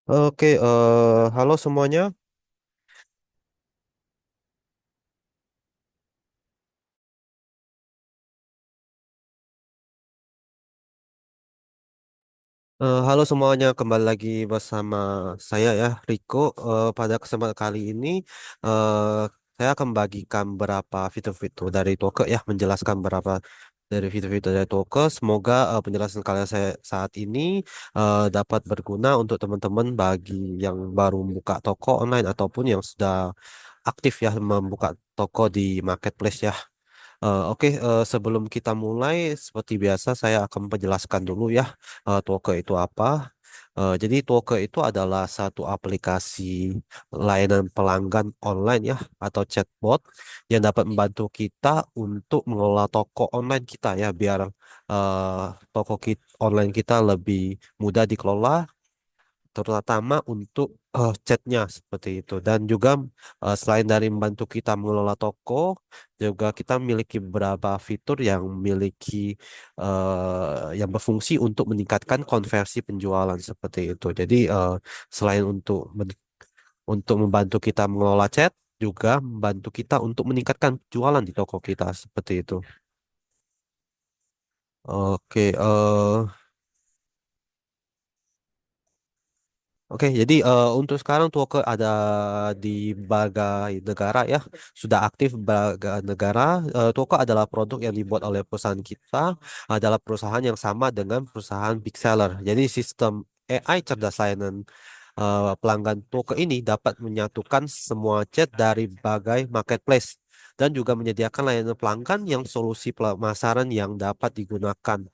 Oke, halo semuanya. Halo semuanya, kembali lagi bersama saya ya, Riko. Pada kesempatan kali ini, eh, saya akan membagikan beberapa fitur-fitur dari Toke ya, menjelaskan beberapa dari fitur-fitur dari Toke. Semoga penjelasan kalian saya saat ini dapat berguna untuk teman-teman bagi yang baru membuka toko online ataupun yang sudah aktif ya membuka toko di marketplace ya. Oke, sebelum kita mulai, seperti biasa saya akan menjelaskan dulu ya, Toke itu apa. Jadi Toke itu adalah satu aplikasi layanan pelanggan online ya, atau chatbot yang dapat membantu kita untuk mengelola toko online kita ya, biar online kita lebih mudah dikelola, terutama untuk chatnya seperti itu. Dan juga selain dari membantu kita mengelola toko, juga kita memiliki beberapa fitur yang memiliki yang berfungsi untuk meningkatkan konversi penjualan seperti itu. Jadi selain untuk membantu kita mengelola chat, juga membantu kita untuk meningkatkan penjualan di toko kita seperti itu. Oke, Oke, jadi untuk sekarang Toke ada di berbagai negara ya, sudah aktif berbagai negara. Toke adalah produk yang dibuat oleh perusahaan kita, adalah perusahaan yang sama dengan perusahaan big seller. Jadi sistem AI cerdas layanan pelanggan Toke ini dapat menyatukan semua chat dari berbagai marketplace dan juga menyediakan layanan pelanggan yang solusi pemasaran yang dapat digunakan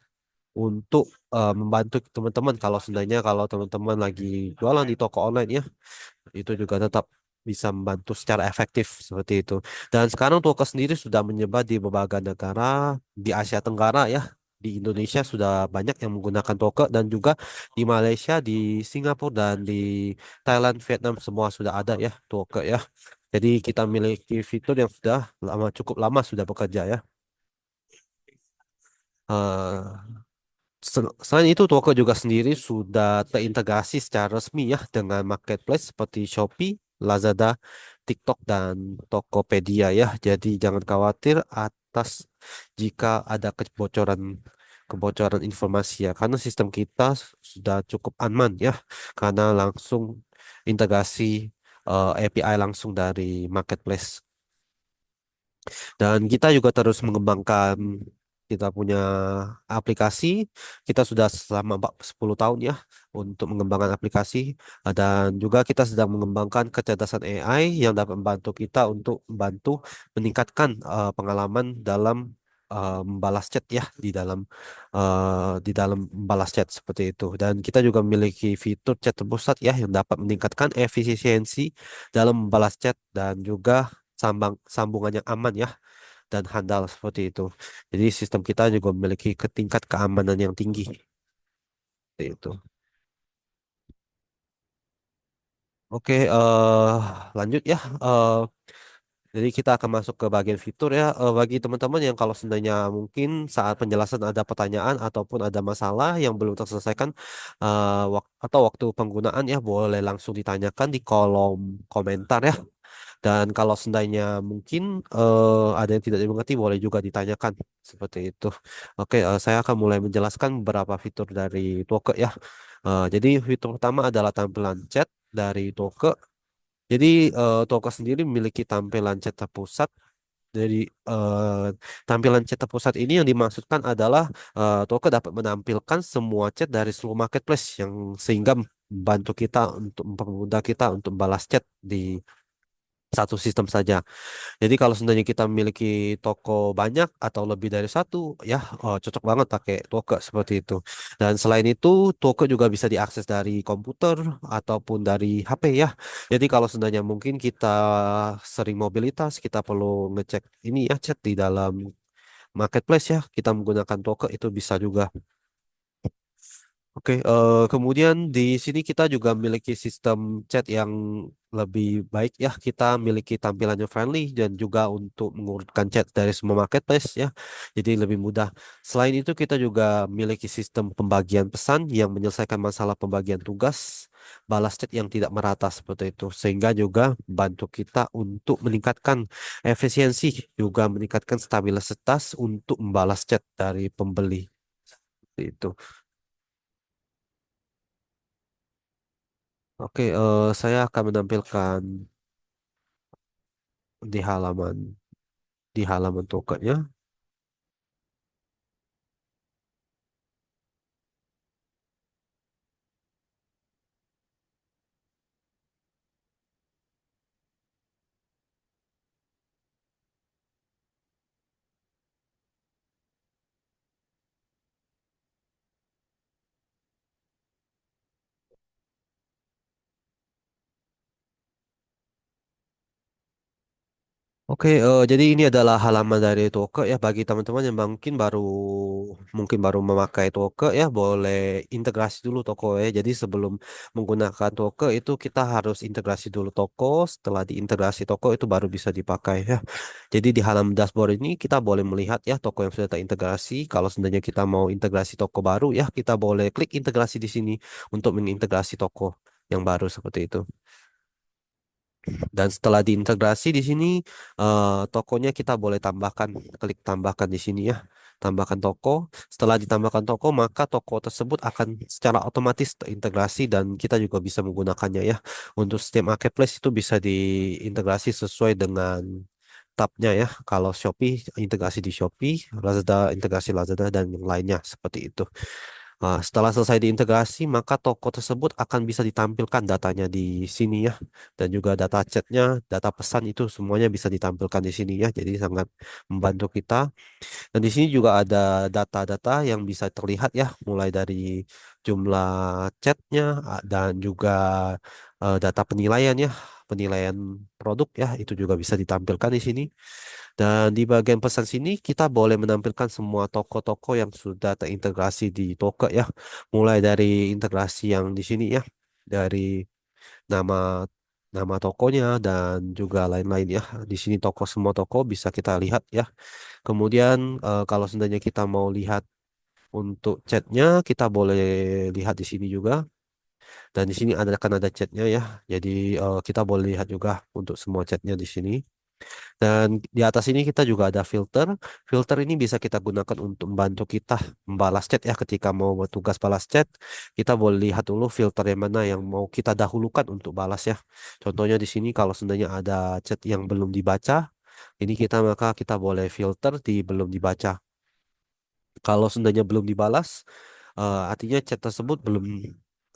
untuk membantu teman-teman kalau seandainya kalau teman-teman lagi jualan di toko online ya, itu juga tetap bisa membantu secara efektif seperti itu. Dan sekarang Toke sendiri sudah menyebar di berbagai negara di Asia Tenggara ya. Di Indonesia sudah banyak yang menggunakan Toke, dan juga di Malaysia, di Singapura, dan di Thailand, Vietnam semua sudah ada ya Toke ya. Jadi kita memiliki fitur yang sudah cukup lama sudah bekerja ya. Eh, Selain itu, Toko juga sendiri sudah terintegrasi secara resmi ya dengan marketplace seperti Shopee, Lazada, TikTok, dan Tokopedia ya. Jadi jangan khawatir atas jika ada kebocoran informasi ya, karena sistem kita sudah cukup aman ya, karena langsung integrasi API langsung dari marketplace. Dan kita juga terus mengembangkan kita punya aplikasi. Kita sudah selama 10 tahun ya untuk mengembangkan aplikasi. Dan juga kita sedang mengembangkan kecerdasan AI yang dapat membantu kita untuk membantu meningkatkan pengalaman dalam membalas chat ya, di dalam membalas chat seperti itu. Dan kita juga memiliki fitur chat terpusat ya yang dapat meningkatkan efisiensi dalam membalas chat, dan juga sambungan yang aman ya dan handal seperti itu. Jadi sistem kita juga memiliki tingkat keamanan yang tinggi seperti itu. Oke, lanjut ya. Jadi kita akan masuk ke bagian fitur ya. Bagi teman-teman yang kalau seandainya mungkin saat penjelasan ada pertanyaan ataupun ada masalah yang belum terselesaikan atau waktu penggunaan ya, boleh langsung ditanyakan di kolom komentar ya. Dan kalau seandainya mungkin ada yang tidak dimengerti, boleh juga ditanyakan seperti itu. Oke, saya akan mulai menjelaskan beberapa fitur dari Toke ya. Jadi fitur pertama adalah tampilan chat dari Toke. Jadi Toke sendiri memiliki tampilan chat terpusat. Jadi eh, tampilan chat terpusat ini yang dimaksudkan adalah Toke dapat menampilkan semua chat dari seluruh marketplace, yang sehingga membantu kita untuk mempermudah kita untuk balas chat di satu sistem saja. Jadi kalau seandainya kita memiliki toko banyak atau lebih dari satu, ya cocok banget pakai Toke seperti itu. Dan selain itu, Toke juga bisa diakses dari komputer ataupun dari HP ya. Jadi kalau seandainya mungkin kita sering mobilitas, kita perlu ngecek ini ya, chat di dalam marketplace ya, kita menggunakan Toke itu bisa juga. Oke, kemudian di sini kita juga memiliki sistem chat yang lebih baik ya. Kita memiliki tampilannya friendly dan juga untuk mengurutkan chat dari semua marketplace ya. Jadi lebih mudah. Selain itu kita juga memiliki sistem pembagian pesan yang menyelesaikan masalah pembagian tugas, balas chat yang tidak merata seperti itu. Sehingga juga bantu kita untuk meningkatkan efisiensi, juga meningkatkan stabilitas untuk membalas chat dari pembeli. Itu. Oke, saya akan menampilkan di halaman di halaman tokennya. Oke, jadi ini adalah halaman dari Toke ya bagi teman-teman yang mungkin baru memakai Toke ya boleh integrasi dulu Toko ya. Jadi sebelum menggunakan Toke itu kita harus integrasi dulu Toko. Setelah diintegrasi Toko itu baru bisa dipakai ya. Jadi di halaman dashboard ini kita boleh melihat ya toko yang sudah terintegrasi. Kalau seandainya kita mau integrasi toko baru ya kita boleh klik integrasi di sini untuk mengintegrasi toko yang baru seperti itu. Dan setelah diintegrasi di sini, tokonya kita boleh tambahkan, klik tambahkan di sini ya, tambahkan toko. Setelah ditambahkan toko, maka toko tersebut akan secara otomatis terintegrasi dan kita juga bisa menggunakannya ya. Untuk setiap marketplace itu bisa diintegrasi sesuai dengan tabnya ya. Kalau Shopee integrasi di Shopee, Lazada integrasi Lazada dan yang lainnya seperti itu. Setelah selesai diintegrasi, maka toko tersebut akan bisa ditampilkan datanya di sini ya. Dan juga data chatnya, data pesan itu semuanya bisa ditampilkan di sini ya. Jadi sangat membantu kita. Dan di sini juga ada data-data yang bisa terlihat ya, mulai dari jumlah chatnya dan juga data penilaian ya, penilaian produk ya, itu juga bisa ditampilkan di sini. Dan di bagian pesan sini kita boleh menampilkan semua toko-toko yang sudah terintegrasi di Toke ya, mulai dari integrasi yang di sini ya, dari nama nama tokonya dan juga lain-lain ya. Di sini toko semua toko bisa kita lihat ya. Kemudian kalau seandainya kita mau lihat untuk chatnya, kita boleh lihat di sini juga. Dan di sini akan ada chatnya ya. Jadi kita boleh lihat juga untuk semua chatnya di sini. Dan di atas ini kita juga ada filter. Filter ini bisa kita gunakan untuk membantu kita membalas chat ya. Ketika mau bertugas balas chat, kita boleh lihat dulu filter yang mana yang mau kita dahulukan untuk balas ya. Contohnya di sini kalau seandainya ada chat yang belum dibaca, ini maka kita boleh filter di belum dibaca. Kalau seandainya belum dibalas, artinya chat tersebut belum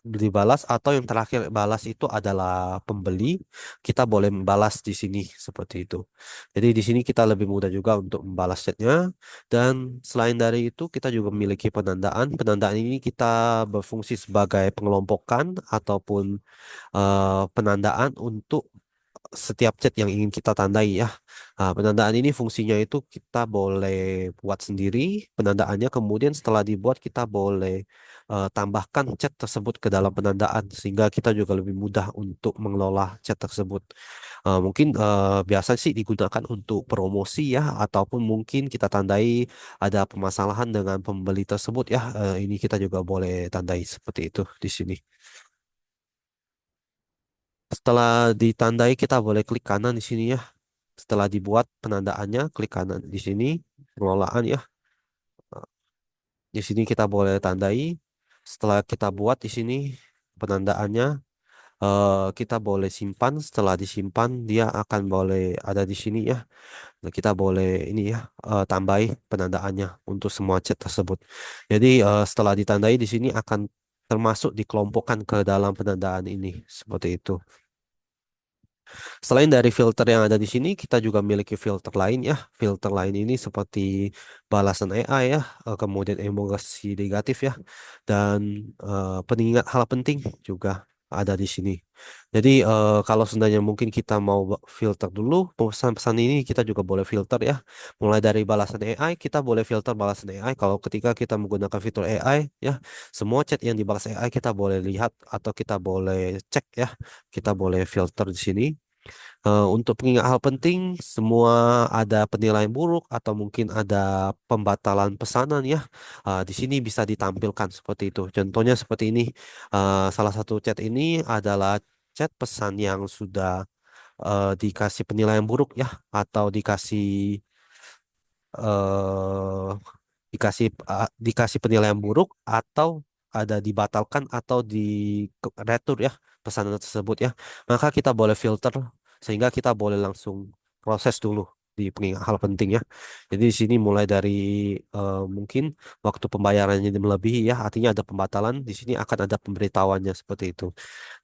dibalas atau yang terakhir balas itu adalah pembeli, kita boleh membalas di sini seperti itu. Jadi di sini kita lebih mudah juga untuk membalas chatnya. Dan selain dari itu kita juga memiliki penandaan. Penandaan ini kita berfungsi sebagai pengelompokan ataupun penandaan untuk setiap chat yang ingin kita tandai ya. Penandaan ini fungsinya itu kita boleh buat sendiri penandaannya, kemudian setelah dibuat kita boleh tambahkan chat tersebut ke dalam penandaan sehingga kita juga lebih mudah untuk mengelola chat tersebut. Mungkin biasa sih digunakan untuk promosi ya, ataupun mungkin kita tandai ada permasalahan dengan pembeli tersebut ya. Ini kita juga boleh tandai seperti itu di sini. Setelah ditandai kita boleh klik kanan di sini ya. Setelah dibuat penandaannya, klik kanan di sini, pengelolaan ya. Di sini kita boleh tandai. Setelah kita buat di sini penandaannya, kita boleh simpan. Setelah disimpan, dia akan boleh ada di sini ya. Nah, kita boleh ini ya, tambahi penandaannya untuk semua chat tersebut. Jadi setelah ditandai di sini akan termasuk dikelompokkan ke dalam penandaan ini seperti itu. Selain dari filter yang ada di sini, kita juga memiliki filter lain ya. Filter lain ini seperti balasan AI ya, kemudian emosi negatif ya, dan pengingat hal penting juga. ada di sini. Jadi kalau seandainya mungkin kita mau filter dulu pesan-pesan ini, kita juga boleh filter ya. Mulai dari balasan AI, kita boleh filter balasan AI. Kalau ketika kita menggunakan fitur AI ya, semua chat yang dibalas AI kita boleh lihat atau kita boleh cek ya. Kita boleh filter di sini. Untuk pengingat hal penting, semua ada penilaian buruk atau mungkin ada pembatalan pesanan ya. Di sini bisa ditampilkan seperti itu. Contohnya seperti ini. Salah satu chat ini adalah chat pesan yang sudah dikasih penilaian buruk ya, atau eh, dikasih penilaian buruk atau ada dibatalkan atau di retur ya pesanan tersebut ya, maka kita boleh filter sehingga kita boleh langsung proses dulu di pengingat hal penting ya. Jadi di sini mulai dari mungkin waktu pembayarannya melebihi ya, artinya ada pembatalan, di sini akan ada pemberitahuannya seperti itu.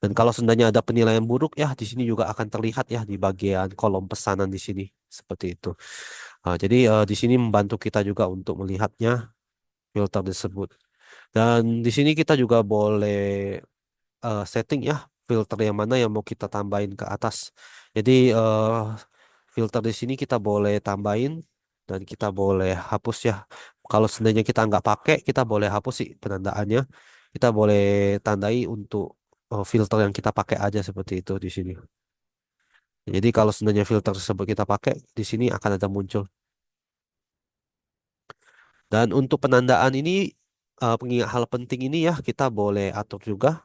Dan kalau seandainya ada penilaian buruk ya, di sini juga akan terlihat ya di bagian kolom pesanan di sini seperti itu. Jadi di sini membantu kita juga untuk melihatnya filter tersebut. Dan di sini kita juga boleh setting ya filter yang mana yang mau kita tambahin ke atas. Jadi filter di sini kita boleh tambahin dan kita boleh hapus ya. Kalau seandainya kita nggak pakai, kita boleh hapus sih penandaannya. Kita boleh tandai untuk filter yang kita pakai aja seperti itu di sini. Jadi kalau seandainya filter tersebut kita pakai, di sini akan ada muncul. Dan untuk penandaan ini, pengingat hal penting ini ya, kita boleh atur juga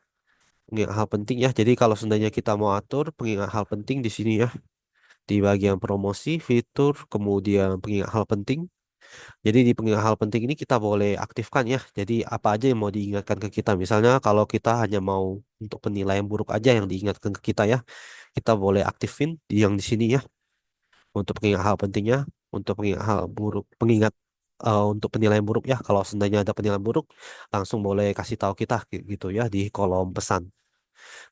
pengingat hal penting ya. Jadi kalau seandainya kita mau atur pengingat hal penting di sini ya, di bagian promosi, fitur, kemudian pengingat hal penting. Jadi di pengingat hal penting ini kita boleh aktifkan ya. Jadi apa aja yang mau diingatkan ke kita. Misalnya kalau kita hanya mau untuk penilaian buruk aja yang diingatkan ke kita ya, kita boleh aktifin yang di sini ya. Untuk pengingat hal pentingnya, untuk pengingat hal buruk, untuk penilaian buruk ya. Kalau seandainya ada penilaian buruk, langsung boleh kasih tahu kita gitu ya di kolom pesan.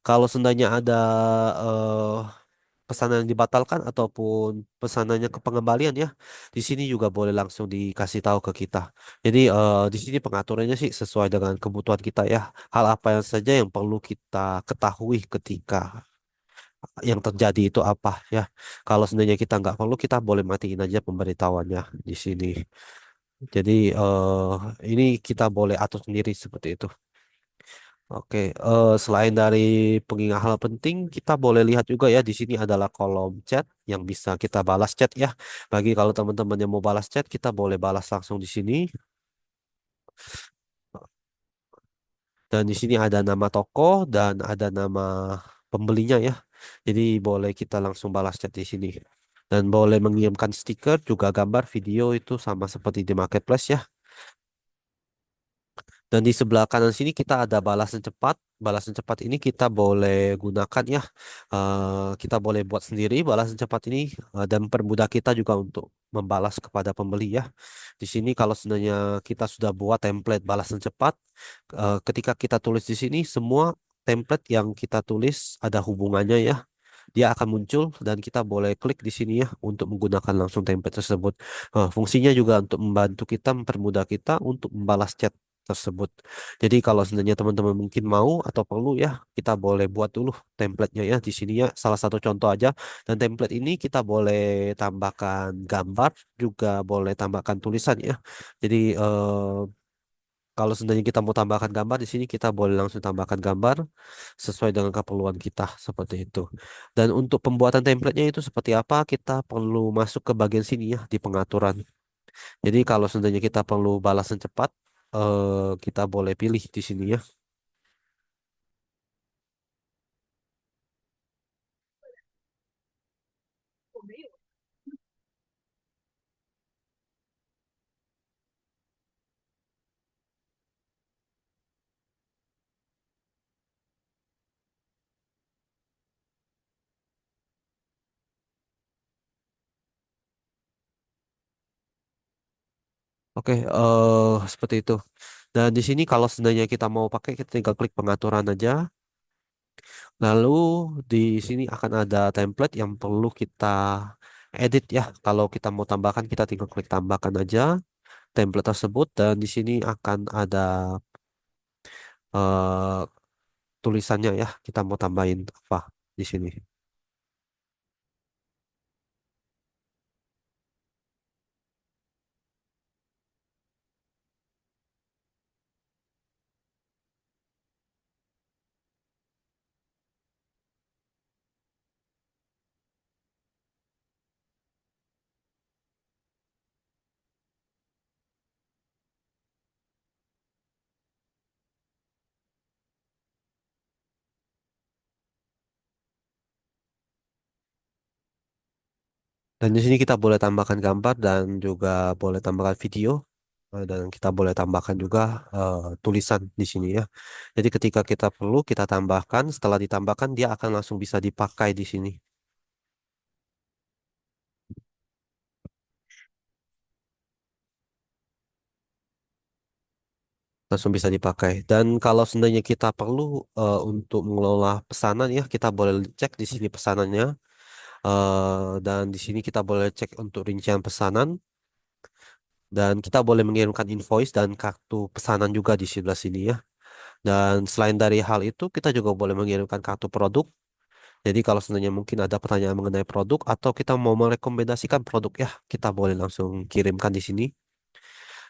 Kalau seandainya ada eh, pesanan yang dibatalkan ataupun pesanannya ke pengembalian ya, di sini juga boleh langsung dikasih tahu ke kita. Jadi di sini pengaturannya sih sesuai dengan kebutuhan kita ya. Hal apa yang saja yang perlu kita ketahui ketika yang terjadi itu apa ya. Kalau seandainya kita nggak perlu, kita boleh matiin aja pemberitahuannya di sini. Jadi ini kita boleh atur sendiri seperti itu. Oke, selain dari pengingat hal penting, kita boleh lihat juga ya di sini adalah kolom chat yang bisa kita balas chat ya. Bagi kalau teman-teman yang mau balas chat, kita boleh balas langsung di sini. Dan di sini ada nama toko dan ada nama pembelinya ya. Jadi boleh kita langsung balas chat di sini. Dan boleh mengirimkan stiker, juga gambar, video itu sama seperti di marketplace ya. Dan di sebelah kanan sini kita ada balasan cepat. Balasan cepat ini kita boleh gunakan ya. Kita boleh buat sendiri balasan cepat ini dan mempermudah kita juga untuk membalas kepada pembeli ya. Di sini kalau sebenarnya kita sudah buat template balasan cepat, ketika kita tulis di sini semua template yang kita tulis ada hubungannya ya. Dia akan muncul dan kita boleh klik di sini ya untuk menggunakan langsung template tersebut. Fungsinya juga untuk membantu kita, mempermudah kita untuk membalas chat tersebut. Jadi kalau sebenarnya teman-teman mungkin mau atau perlu ya, kita boleh buat dulu template-nya ya di sini ya. Salah satu contoh aja. Dan template ini kita boleh tambahkan gambar, juga boleh tambahkan tulisan ya. Jadi kalau seandainya kita mau tambahkan gambar di sini, kita boleh langsung tambahkan gambar sesuai dengan keperluan kita seperti itu. Dan untuk pembuatan template-nya itu seperti apa, kita perlu masuk ke bagian sini ya di pengaturan. Jadi kalau seandainya kita perlu balasan cepat, kita boleh pilih di sini ya. Oke, seperti itu. Dan di sini kalau seandainya kita mau pakai, kita tinggal klik pengaturan aja. Lalu di sini akan ada template yang perlu kita edit ya. Kalau kita mau tambahkan, kita tinggal klik tambahkan aja template tersebut dan di sini akan ada tulisannya ya. Kita mau tambahin apa di sini. Dan di sini kita boleh tambahkan gambar dan juga boleh tambahkan video. Dan kita boleh tambahkan juga tulisan di sini ya. Jadi ketika kita perlu kita tambahkan, setelah ditambahkan dia akan langsung bisa dipakai di sini. Langsung bisa dipakai. Dan kalau seandainya kita perlu untuk mengelola pesanan ya, kita boleh cek di sini pesanannya. Dan di sini kita boleh cek untuk rincian pesanan dan kita boleh mengirimkan invoice dan kartu pesanan juga di sebelah sini ya. Dan selain dari hal itu, kita juga boleh mengirimkan kartu produk. Jadi kalau seandainya mungkin ada pertanyaan mengenai produk atau kita mau merekomendasikan produk ya, kita boleh langsung kirimkan di sini.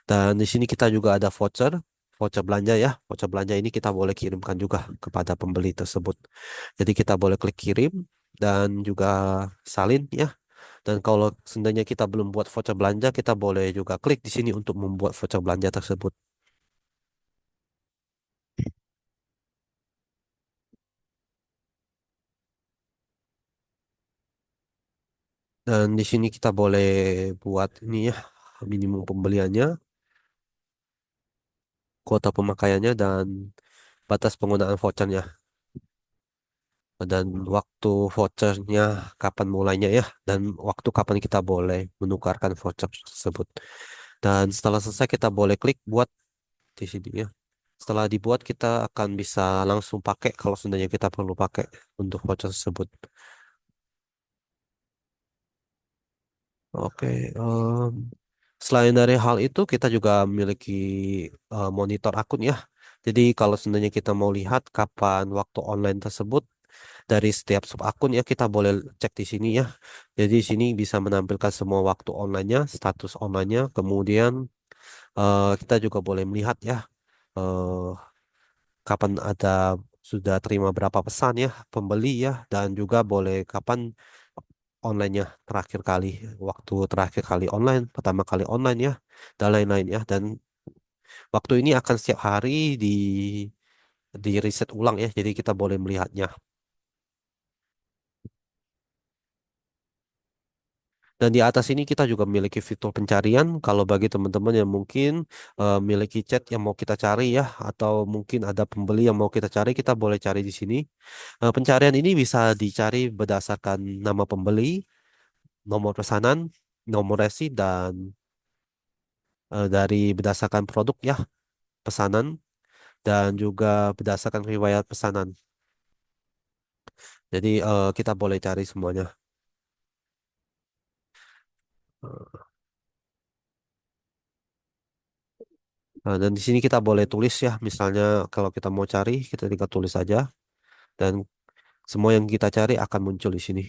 Dan di sini kita juga ada voucher, voucher belanja ya. Voucher belanja ini kita boleh kirimkan juga kepada pembeli tersebut. Jadi kita boleh klik kirim dan juga salin ya. Dan kalau seandainya kita belum buat voucher belanja, kita boleh juga klik di sini untuk membuat voucher belanja tersebut. Dan di sini kita boleh buat ini ya, minimum pembeliannya, kuota pemakaiannya, dan batas penggunaan vouchernya. Dan waktu vouchernya kapan mulainya ya, dan waktu kapan kita boleh menukarkan voucher tersebut. Dan setelah selesai kita boleh klik buat di sini ya. Setelah dibuat kita akan bisa langsung pakai kalau seandainya kita perlu pakai untuk voucher tersebut. Oke, selain dari hal itu kita juga memiliki monitor akun ya. Jadi kalau seandainya kita mau lihat kapan waktu online tersebut dari setiap sub akun ya kita boleh cek di sini ya. Jadi di sini bisa menampilkan semua waktu online-nya, status online-nya, kemudian kita juga boleh melihat ya eh, kapan ada sudah terima berapa pesan ya pembeli ya dan juga boleh kapan online-nya terakhir kali, waktu terakhir kali online, pertama kali online ya, dan lain-lain ya. Dan waktu ini akan setiap hari di reset ulang ya, jadi kita boleh melihatnya. Dan di atas ini kita juga memiliki fitur pencarian. Kalau bagi teman-teman yang mungkin memiliki chat yang mau kita cari ya, atau mungkin ada pembeli yang mau kita cari, kita boleh cari di sini. Pencarian ini bisa dicari berdasarkan nama pembeli, nomor pesanan, nomor resi, dan dari berdasarkan produk ya, pesanan, dan juga berdasarkan riwayat pesanan. Jadi kita boleh cari semuanya. Dan di sini kita boleh tulis ya, misalnya kalau kita mau cari, kita tinggal tulis saja dan semua yang kita cari akan muncul di sini.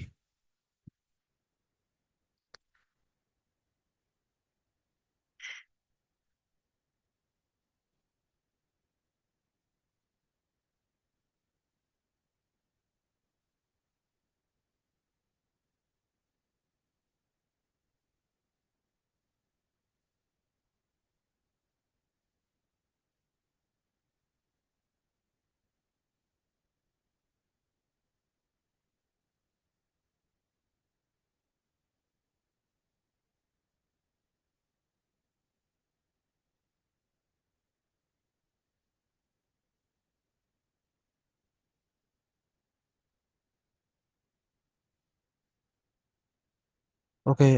Oke,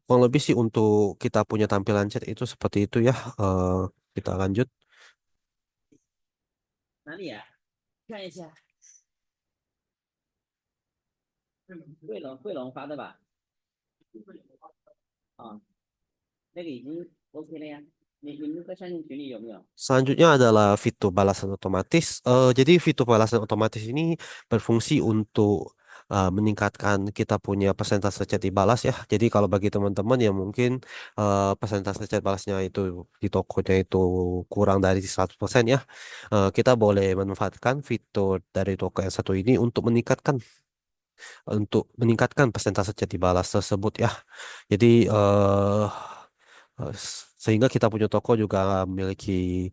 kurang lebih sih untuk kita punya tampilan chat itu seperti itu ya. Eh, kita lanjut. 哪里呀、看一下，慧龙发的吧？啊，那个已经 OK 了呀。你那个像群里有没有？Selanjutnya adalah fitur balasan otomatis. Jadi fitur balasan otomatis ini berfungsi untuk meningkatkan kita punya persentase chat dibalas ya. Jadi kalau bagi teman-teman yang mungkin persentase chat balasnya itu di tokonya itu kurang dari 100% ya, kita boleh memanfaatkan fitur dari toko yang satu ini untuk meningkatkan persentase chat dibalas tersebut ya. Jadi sehingga kita punya toko juga memiliki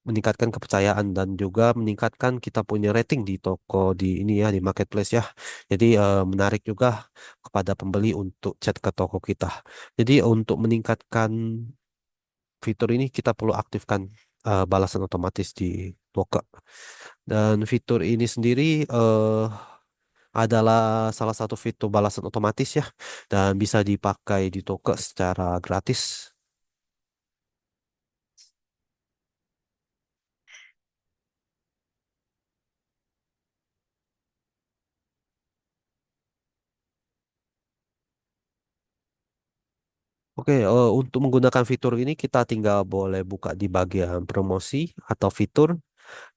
meningkatkan kepercayaan dan juga meningkatkan kita punya rating di toko di ini ya di marketplace ya. Jadi menarik juga kepada pembeli untuk chat ke toko kita. Jadi untuk meningkatkan fitur ini kita perlu aktifkan balasan otomatis di toko. Dan fitur ini sendiri adalah salah satu fitur balasan otomatis ya dan bisa dipakai di toko secara gratis. Oke, untuk menggunakan fitur ini kita tinggal boleh buka di bagian promosi atau fitur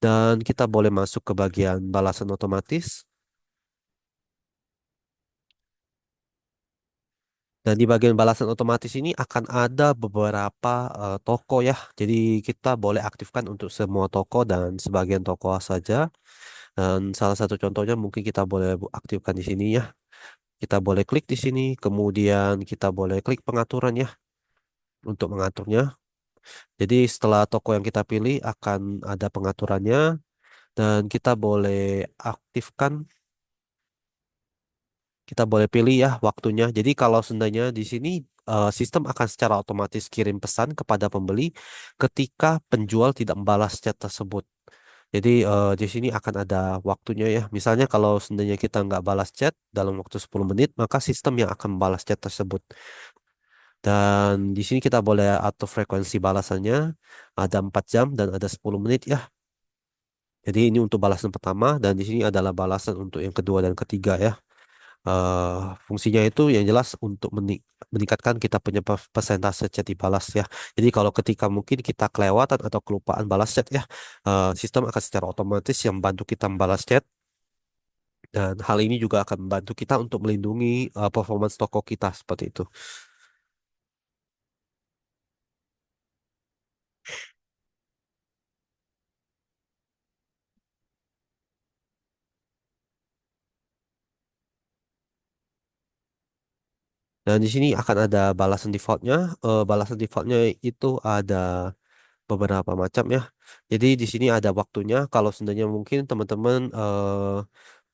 dan kita boleh masuk ke bagian balasan otomatis. Dan di bagian balasan otomatis ini akan ada beberapa toko ya. Jadi kita boleh aktifkan untuk semua toko dan sebagian toko saja. Dan salah satu contohnya mungkin kita boleh aktifkan di sini ya. Kita boleh klik di sini, kemudian kita boleh klik pengaturan ya untuk mengaturnya. Jadi setelah toko yang kita pilih akan ada pengaturannya dan kita boleh pilih ya waktunya. Jadi kalau seandainya di sini sistem akan secara otomatis kirim pesan kepada pembeli ketika penjual tidak membalas chat tersebut. Jadi di sini akan ada waktunya ya. Misalnya kalau seandainya kita nggak balas chat dalam waktu 10 menit, maka sistem yang akan membalas chat tersebut. Dan di sini kita boleh atur frekuensi balasannya ada 4 jam dan ada 10 menit ya. Jadi ini untuk balasan pertama dan di sini adalah balasan untuk yang kedua dan ketiga ya. Fungsinya itu yang jelas untuk meningkatkan kita punya persentase chat dibalas ya. Jadi kalau ketika mungkin kita kelewatan atau kelupaan balas chat ya, sistem akan secara otomatis yang membantu kita membalas chat dan hal ini juga akan membantu kita untuk melindungi performance toko kita seperti itu. Dan di sini akan ada balasan defaultnya. Balasan defaultnya itu ada beberapa macam ya. Jadi di sini ada waktunya. Kalau seandainya mungkin teman-teman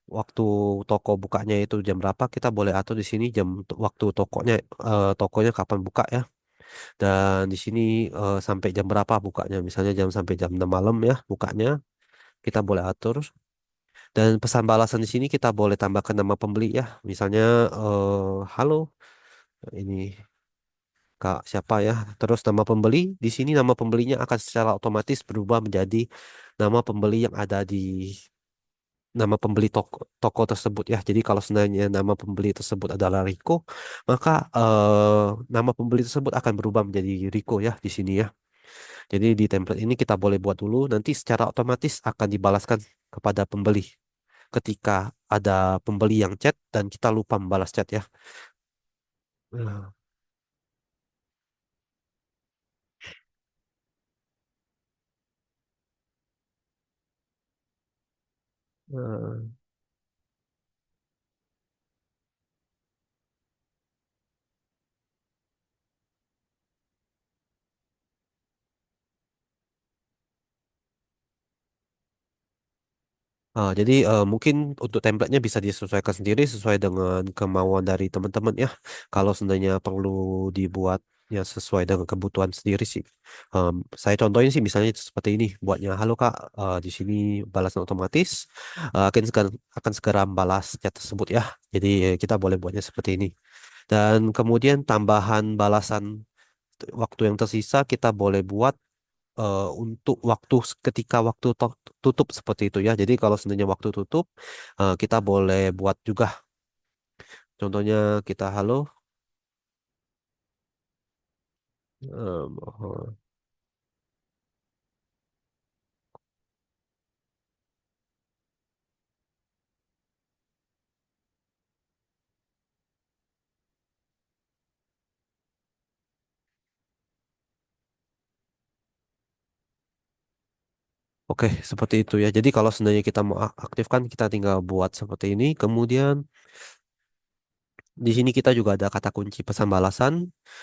waktu toko bukanya itu jam berapa, kita boleh atur di sini waktu tokonya kapan buka ya. Dan di sini sampai jam berapa bukanya. Misalnya sampai jam 6 malam ya bukanya. Kita boleh atur. Dan pesan balasan di sini kita boleh tambahkan nama pembeli ya. Misalnya halo ini Kak siapa ya. Terus nama pembeli. Di sini nama pembelinya akan secara otomatis berubah menjadi nama pembeli yang ada di nama pembeli toko tersebut ya. Jadi kalau sebenarnya nama pembeli tersebut adalah Riko, maka nama pembeli tersebut akan berubah menjadi Riko ya di sini ya. Jadi di template ini kita boleh buat dulu, nanti secara otomatis akan dibalaskan kepada pembeli ketika ada pembeli yang chat dan kita lupa membalas chat ya. Nah, nah. Jadi mungkin untuk template-nya bisa disesuaikan sendiri sesuai dengan kemauan dari teman-teman ya. Kalau seandainya perlu dibuat ya sesuai dengan kebutuhan sendiri sih. Saya contohin sih misalnya seperti ini, buatnya halo Kak, di sini balasan otomatis akan segera membalas chat tersebut ya. Jadi kita boleh buatnya seperti ini. Dan kemudian tambahan balasan waktu yang tersisa kita boleh buat untuk ketika waktu tutup seperti itu ya. Jadi kalau seandainya waktu tutup, kita boleh buat juga. Contohnya kita halo, Oh. Oke, seperti itu ya. Jadi kalau seandainya kita mau aktifkan, kita tinggal buat seperti ini. Kemudian di sini kita juga ada kata kunci pesan balasan.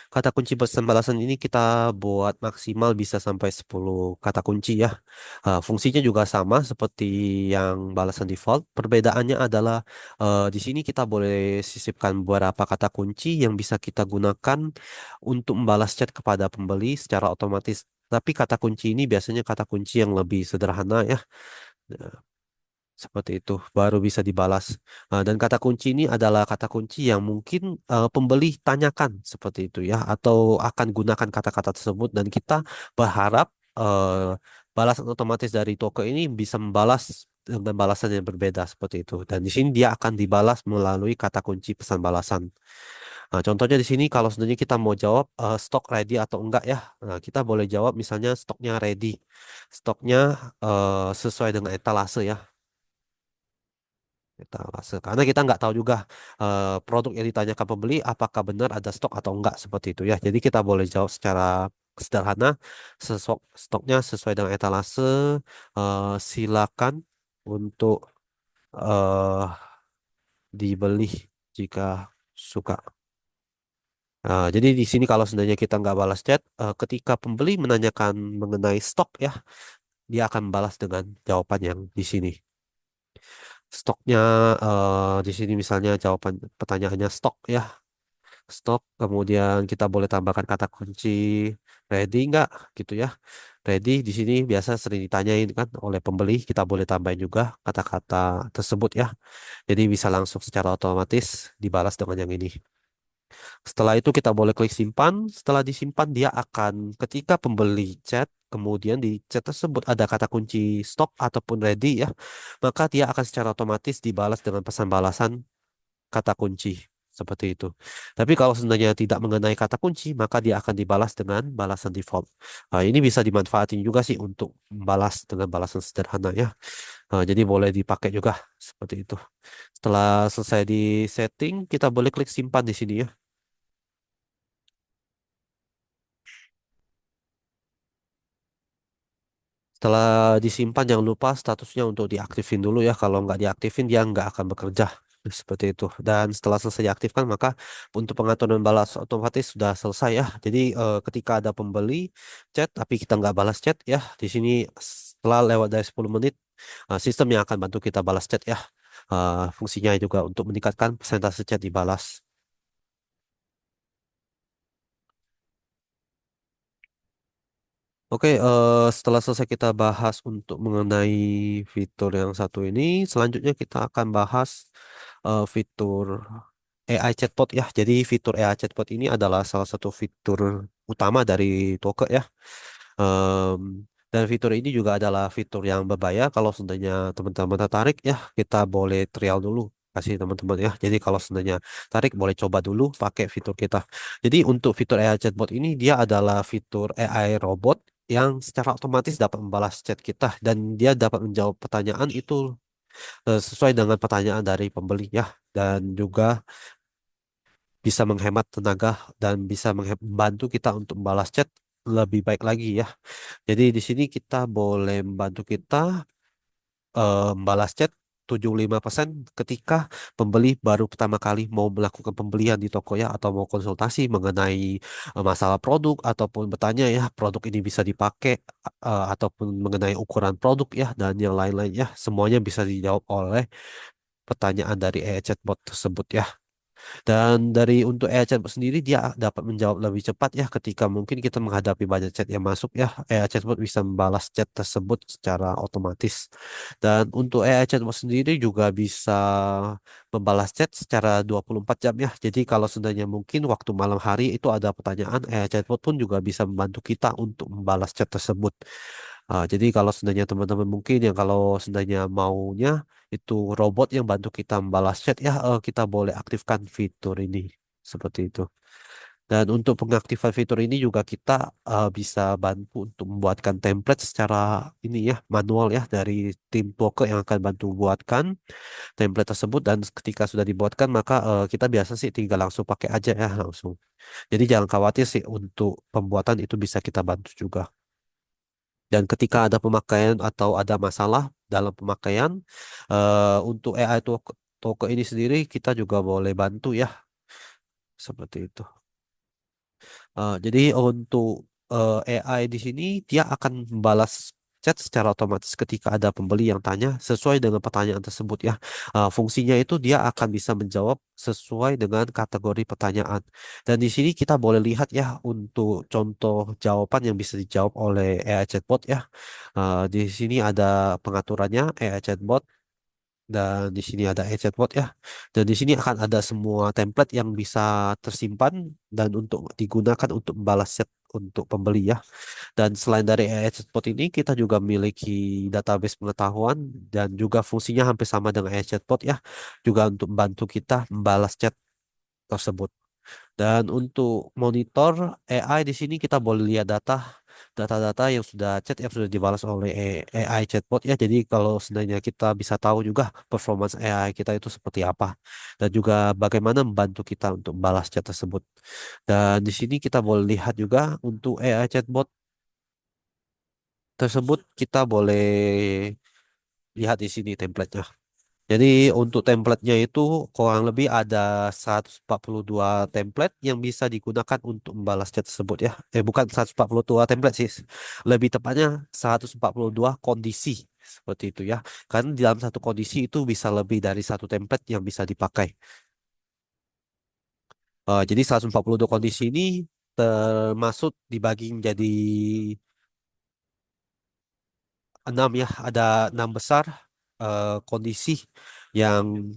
Kata kunci pesan balasan ini kita buat maksimal bisa sampai 10 kata kunci ya. Fungsinya juga sama seperti yang balasan default. Perbedaannya adalah di sini kita boleh sisipkan beberapa kata kunci yang bisa kita gunakan untuk membalas chat kepada pembeli secara otomatis. Tapi kata kunci ini biasanya kata kunci yang lebih sederhana ya. Seperti itu, baru bisa dibalas. Dan kata kunci ini adalah kata kunci yang mungkin pembeli tanyakan seperti itu ya, atau akan gunakan kata-kata tersebut dan kita berharap balasan otomatis dari toko ini bisa membalas dengan balasan yang berbeda seperti itu. Dan di sini dia akan dibalas melalui kata kunci pesan balasan. Contohnya di sini kalau sebenarnya kita mau jawab stok ready atau enggak ya, nah, kita boleh jawab misalnya stoknya ready, stoknya sesuai dengan etalase ya. Kita rasa karena kita nggak tahu juga produk yang ditanyakan pembeli apakah benar ada stok atau enggak seperti itu ya. Jadi kita boleh jawab secara sederhana, stoknya sesuai dengan etalase. Silakan untuk eh, dibeli jika suka. Jadi di sini kalau seandainya kita nggak balas chat, ketika pembeli menanyakan mengenai stok ya, dia akan balas dengan jawaban yang di sini. Stoknya di sini misalnya jawaban pertanyaannya stok ya, stok. Kemudian kita boleh tambahkan kata kunci ready nggak gitu ya. Ready di sini biasa sering ditanyain kan oleh pembeli. Kita boleh tambahin juga kata-kata tersebut ya. Jadi bisa langsung secara otomatis dibalas dengan yang ini. Setelah itu kita boleh klik simpan. Setelah disimpan dia akan ketika pembeli chat, kemudian di chat tersebut ada kata kunci stop ataupun ready ya, maka dia akan secara otomatis dibalas dengan pesan balasan kata kunci seperti itu. Tapi kalau sebenarnya tidak mengenai kata kunci, maka dia akan dibalas dengan balasan default. Ini bisa dimanfaatin juga sih untuk membalas dengan balasan sederhana ya. Jadi boleh dipakai juga seperti itu. Setelah selesai di setting, kita boleh klik simpan di sini ya. Setelah disimpan jangan lupa statusnya untuk diaktifin dulu ya. Kalau nggak diaktifin dia nggak akan bekerja seperti itu. Dan setelah selesai diaktifkan maka untuk pengaturan balas otomatis sudah selesai ya. Jadi ketika ada pembeli chat tapi kita nggak balas chat ya, di sini setelah lewat dari 10 menit sistem yang akan bantu kita balas chat ya. Fungsinya juga untuk meningkatkan persentase chat dibalas. Oke, setelah selesai kita bahas untuk mengenai fitur yang satu ini, selanjutnya kita akan bahas fitur AI chatbot ya. Jadi fitur AI chatbot ini adalah salah satu fitur utama dari Toke ya. Em, dan fitur ini juga adalah fitur yang berbayar. Kalau seandainya teman-teman tertarik ya, kita boleh trial dulu. Kasih teman-teman ya. Jadi kalau seandainya tarik boleh coba dulu pakai fitur kita. Jadi untuk fitur AI chatbot ini dia adalah fitur AI robot yang secara otomatis dapat membalas chat kita dan dia dapat menjawab pertanyaan itu sesuai dengan pertanyaan dari pembeli ya dan juga bisa menghemat tenaga dan bisa membantu kita untuk membalas chat lebih baik lagi ya. Jadi di sini kita boleh membantu kita membalas chat 75% ketika pembeli baru pertama kali mau melakukan pembelian di toko ya atau mau konsultasi mengenai masalah produk ataupun bertanya ya produk ini bisa dipakai ataupun mengenai ukuran produk ya dan yang lain-lain ya semuanya bisa dijawab oleh pertanyaan dari AI chatbot tersebut ya. Dan dari untuk AI chatbot sendiri dia dapat menjawab lebih cepat ya ketika mungkin kita menghadapi banyak chat yang masuk ya AI chatbot bisa membalas chat tersebut secara otomatis. Dan untuk AI chatbot sendiri juga bisa membalas chat secara 24 jam ya. Jadi kalau seandainya mungkin waktu malam hari itu ada pertanyaan AI chatbot pun juga bisa membantu kita untuk membalas chat tersebut. Jadi kalau seandainya teman-teman mungkin yang kalau seandainya maunya itu robot yang bantu kita membalas chat ya kita boleh aktifkan fitur ini seperti itu. Dan untuk pengaktifan fitur ini juga kita bisa bantu untuk membuatkan template secara ini ya manual ya dari tim Toke yang akan bantu buatkan template tersebut dan ketika sudah dibuatkan maka kita biasa sih tinggal langsung pakai aja ya langsung. Jadi jangan khawatir sih untuk pembuatan itu bisa kita bantu juga. Dan ketika ada pemakaian atau ada masalah dalam pemakaian untuk AI Toke ini sendiri kita juga boleh bantu ya seperti itu. Jadi untuk AI di sini dia akan membalas chat secara otomatis ketika ada pembeli yang tanya sesuai dengan pertanyaan tersebut ya. Fungsinya itu dia akan bisa menjawab sesuai dengan kategori pertanyaan. Dan di sini kita boleh lihat ya untuk contoh jawaban yang bisa dijawab oleh AI chatbot ya. Di sini ada pengaturannya AI chatbot dan di sini ada AI chatbot ya. Dan di sini akan ada semua template yang bisa tersimpan dan untuk digunakan untuk membalas chat untuk pembeli ya. Dan selain dari AI chatbot ini, kita juga memiliki database pengetahuan dan juga fungsinya hampir sama dengan AI chatbot ya. Juga untuk membantu kita membalas chat tersebut. Dan untuk monitor AI di sini kita boleh lihat data-data yang sudah chat yang sudah dibalas oleh AI chatbot ya. Jadi kalau sebenarnya kita bisa tahu juga performance AI kita itu seperti apa dan juga bagaimana membantu kita untuk membalas chat tersebut. Dan di sini kita boleh lihat juga untuk AI chatbot tersebut kita boleh lihat di sini template-nya. Jadi untuk template-nya itu kurang lebih ada 142 template yang bisa digunakan untuk membalas chat tersebut ya. Bukan 142 template sih. Lebih tepatnya 142 kondisi seperti itu ya. Karena di dalam satu kondisi itu bisa lebih dari satu template yang bisa dipakai. Jadi 142 kondisi ini termasuk dibagi menjadi 6 ya. Ada 6 besar kondisi yang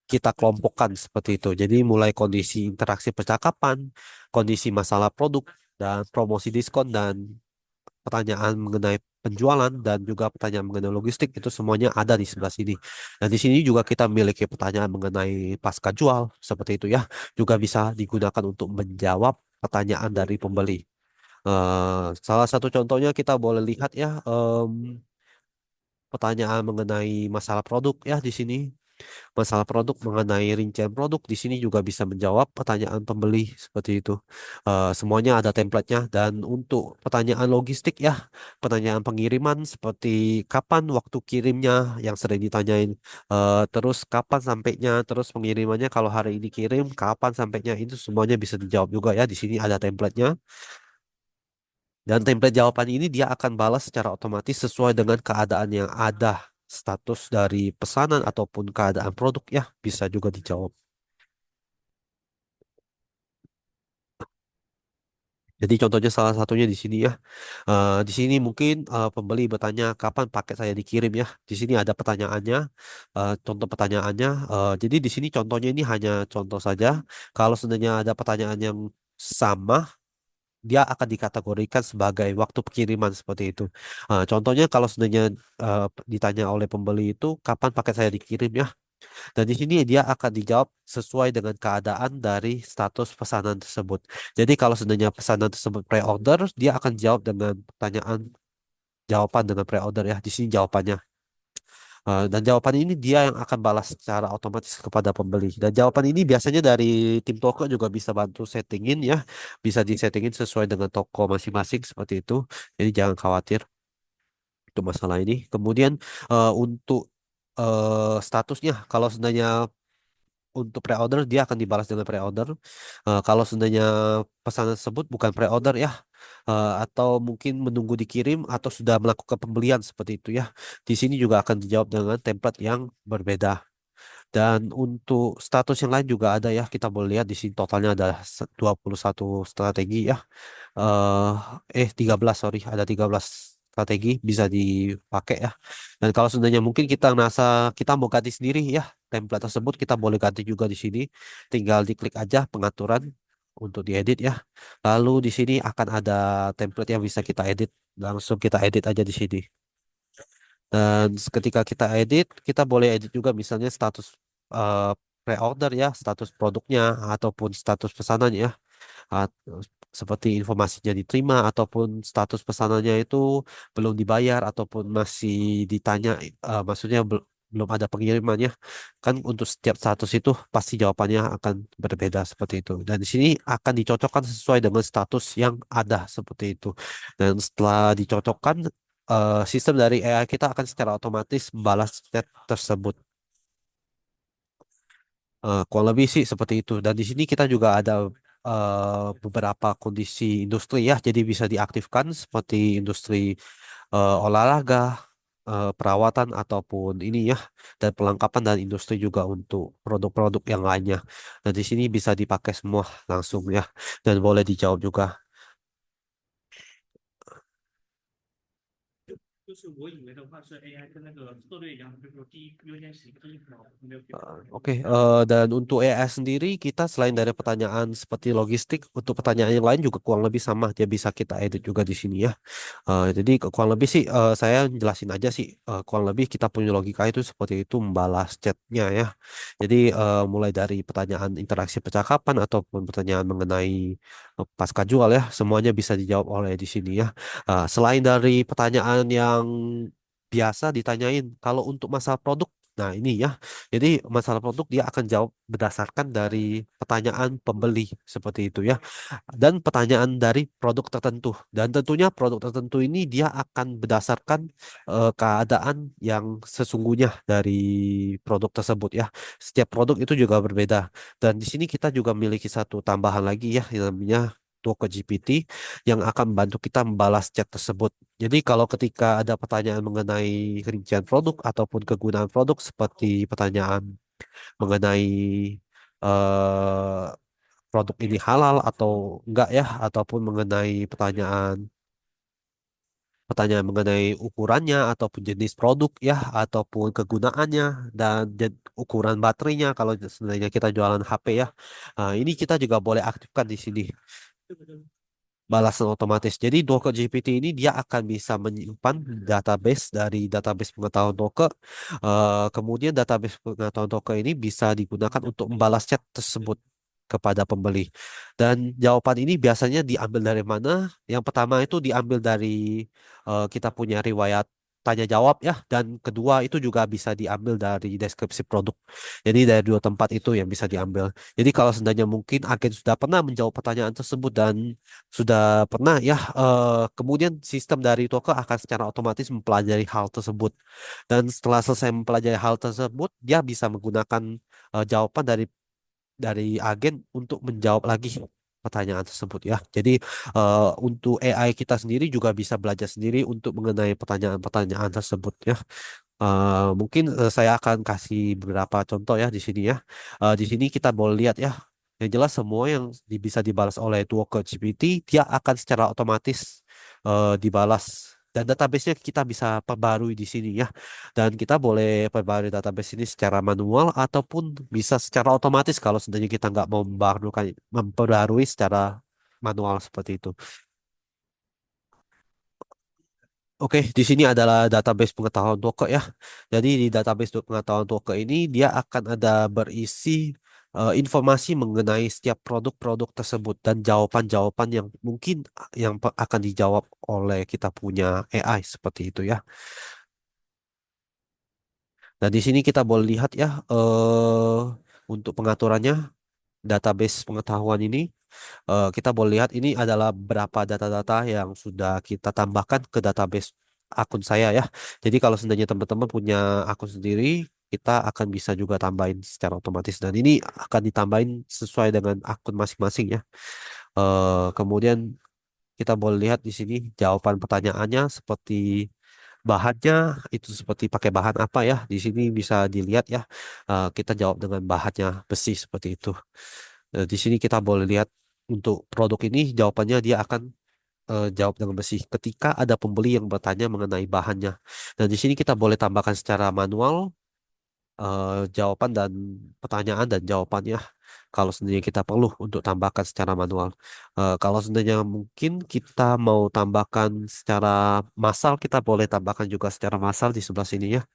kita kelompokkan seperti itu. Jadi mulai kondisi interaksi percakapan, kondisi masalah produk, dan promosi diskon, dan pertanyaan mengenai penjualan, dan juga pertanyaan mengenai logistik, itu semuanya ada di sebelah sini. Dan di sini juga kita memiliki pertanyaan mengenai pasca jual, seperti itu ya. Juga bisa digunakan untuk menjawab pertanyaan dari pembeli. Salah satu contohnya kita boleh lihat ya, pertanyaan mengenai masalah produk ya di sini. Masalah produk mengenai rincian produk di sini juga bisa menjawab pertanyaan pembeli seperti itu. Semuanya ada templatenya dan untuk pertanyaan logistik ya, pertanyaan pengiriman seperti kapan waktu kirimnya yang sering ditanyain, terus kapan sampainya, terus pengirimannya kalau hari ini kirim, kapan sampainya itu semuanya bisa dijawab juga ya. Di sini ada templatenya. Dan template jawaban ini dia akan balas secara otomatis sesuai dengan keadaan yang ada. Status dari pesanan ataupun keadaan produk ya bisa juga dijawab. Jadi contohnya salah satunya di sini ya. Di sini mungkin pembeli bertanya kapan paket saya dikirim ya. Di sini ada pertanyaannya, contoh pertanyaannya. Jadi di sini contohnya ini hanya contoh saja. Kalau sebenarnya ada pertanyaan yang sama, dia akan dikategorikan sebagai waktu pengiriman seperti itu. Contohnya kalau sebenarnya ditanya oleh pembeli itu kapan paket saya dikirim ya. Dan di sini dia akan dijawab sesuai dengan keadaan dari status pesanan tersebut. Jadi kalau sebenarnya pesanan tersebut pre-order, dia akan jawab dengan pertanyaan jawaban dengan pre-order ya. Di sini jawabannya. Dan jawaban ini dia yang akan balas secara otomatis kepada pembeli. Dan jawaban ini biasanya dari tim toko juga bisa bantu settingin ya. Bisa disettingin sesuai dengan toko masing-masing seperti itu. Jadi jangan khawatir untuk masalah ini. Kemudian untuk statusnya, kalau sebenarnya untuk pre-order dia akan dibalas dengan pre-order. Kalau seandainya pesanan tersebut bukan pre-order ya, atau mungkin menunggu dikirim atau sudah melakukan pembelian seperti itu ya. Di sini juga akan dijawab dengan template yang berbeda. Dan untuk status yang lain juga ada ya. Kita boleh lihat di sini totalnya ada 21 strategi ya. 13 sorry, ada 13 strategi bisa dipakai ya. Dan kalau sebenarnya mungkin kita ngerasa kita mau ganti sendiri ya template tersebut, kita boleh ganti juga di sini. Tinggal diklik aja pengaturan untuk diedit ya. Lalu di sini akan ada template yang bisa kita edit. Langsung kita edit aja di sini. Dan ketika kita edit, kita boleh edit juga misalnya status pre-order ya, status produknya ataupun status pesanannya ya. At- seperti informasinya diterima ataupun status pesanannya itu belum dibayar ataupun masih ditanya, maksudnya belum ada pengirimannya. Kan untuk setiap status itu pasti jawabannya akan berbeda seperti itu. Dan di sini akan dicocokkan sesuai dengan status yang ada seperti itu. Dan setelah dicocokkan, sistem dari AI kita akan secara otomatis membalas chat tersebut. Kurang lebih sih seperti itu. Dan di sini kita juga ada beberapa kondisi industri ya, jadi bisa diaktifkan seperti industri olahraga, perawatan ataupun ini ya, dan pelengkapan dan industri juga untuk produk-produk yang lainnya. Dan di sini bisa dipakai semua langsung ya, dan boleh dijawab juga. 就是我以为的话是 AI 跟那个策略一样，就是说第一优先级第一条没有给到。Oke, dan untuk AI sendiri kita selain dari pertanyaan seperti logistik, untuk pertanyaan yang lain juga kurang lebih sama, dia bisa kita edit juga di sini ya. Jadi kurang lebih sih, saya jelasin aja sih, kurang lebih kita punya logika itu seperti itu membalas chatnya ya. Jadi mulai dari pertanyaan interaksi percakapan ataupun pertanyaan mengenai pasca jual ya, semuanya bisa dijawab oleh di sini ya. Selain dari pertanyaan yang biasa ditanyain, kalau untuk masalah produk, nah ini ya, jadi masalah produk dia akan jawab berdasarkan dari pertanyaan pembeli seperti itu ya, dan pertanyaan dari produk tertentu. Dan tentunya produk tertentu ini dia akan berdasarkan keadaan yang sesungguhnya dari produk tersebut ya. Setiap produk itu juga berbeda. Dan di sini kita juga memiliki satu tambahan lagi ya, yang namanya Token GPT yang akan membantu kita membalas chat tersebut. Jadi kalau ketika ada pertanyaan mengenai rincian produk ataupun kegunaan produk seperti pertanyaan mengenai eh, produk ini halal atau enggak ya, ataupun mengenai pertanyaan pertanyaan mengenai ukurannya ataupun jenis produk ya, ataupun kegunaannya dan ukuran baterainya kalau sebenarnya kita jualan HP ya. Ini kita juga boleh aktifkan di sini balasan otomatis. Jadi Docker GPT ini dia akan bisa menyimpan database dari database pengetahuan Docker. Kemudian database pengetahuan Docker ini bisa digunakan untuk membalas chat tersebut kepada pembeli. Dan jawaban ini biasanya diambil dari mana? Yang pertama itu diambil dari kita punya riwayat tanya jawab ya, dan kedua itu juga bisa diambil dari deskripsi produk. Jadi dari dua tempat itu yang bisa diambil. Jadi kalau seandainya mungkin agen sudah pernah menjawab pertanyaan tersebut dan sudah pernah ya, kemudian sistem dari toko akan secara otomatis mempelajari hal tersebut, dan setelah selesai mempelajari hal tersebut dia bisa menggunakan jawaban dari agen untuk menjawab lagi pertanyaan tersebut ya. Jadi untuk AI kita sendiri juga bisa belajar sendiri untuk mengenai pertanyaan-pertanyaan tersebut ya. Mungkin saya akan kasih beberapa contoh ya di sini ya. Di sini kita boleh lihat ya. Yang jelas semua yang bisa dibalas oleh Duo GPT dia akan secara otomatis dibalas. Dan database-nya kita bisa perbarui di sini ya. Dan kita boleh perbarui database ini secara manual ataupun bisa secara otomatis kalau seandainya kita nggak mau memperbarui secara manual seperti itu. Oke, di sini adalah database pengetahuan Docker ya. Jadi di database pengetahuan Docker ini dia akan ada berisi informasi mengenai setiap produk-produk tersebut dan jawaban-jawaban yang mungkin yang akan dijawab oleh kita punya AI seperti itu ya. Dan di sini kita boleh lihat ya, untuk pengaturannya database pengetahuan ini. Kita boleh lihat ini adalah berapa data-data yang sudah kita tambahkan ke database akun saya ya. Jadi kalau seandainya teman-teman punya akun sendiri, kita akan bisa juga tambahin secara otomatis, dan ini akan ditambahin sesuai dengan akun masing-masing ya. Kemudian kita boleh lihat di sini jawaban pertanyaannya seperti bahannya itu seperti pakai bahan apa ya. Di sini bisa dilihat ya. Kita jawab dengan bahannya besi seperti itu. Di sini kita boleh lihat untuk produk ini jawabannya dia akan jawab dengan besi ketika ada pembeli yang bertanya mengenai bahannya. Dan di sini kita boleh tambahkan secara manual jawaban dan pertanyaan dan jawabannya kalau seandainya kita perlu untuk tambahkan secara manual. Kalau seandainya mungkin kita mau tambahkan secara massal, kita boleh tambahkan juga secara massal di sebelah sini ya.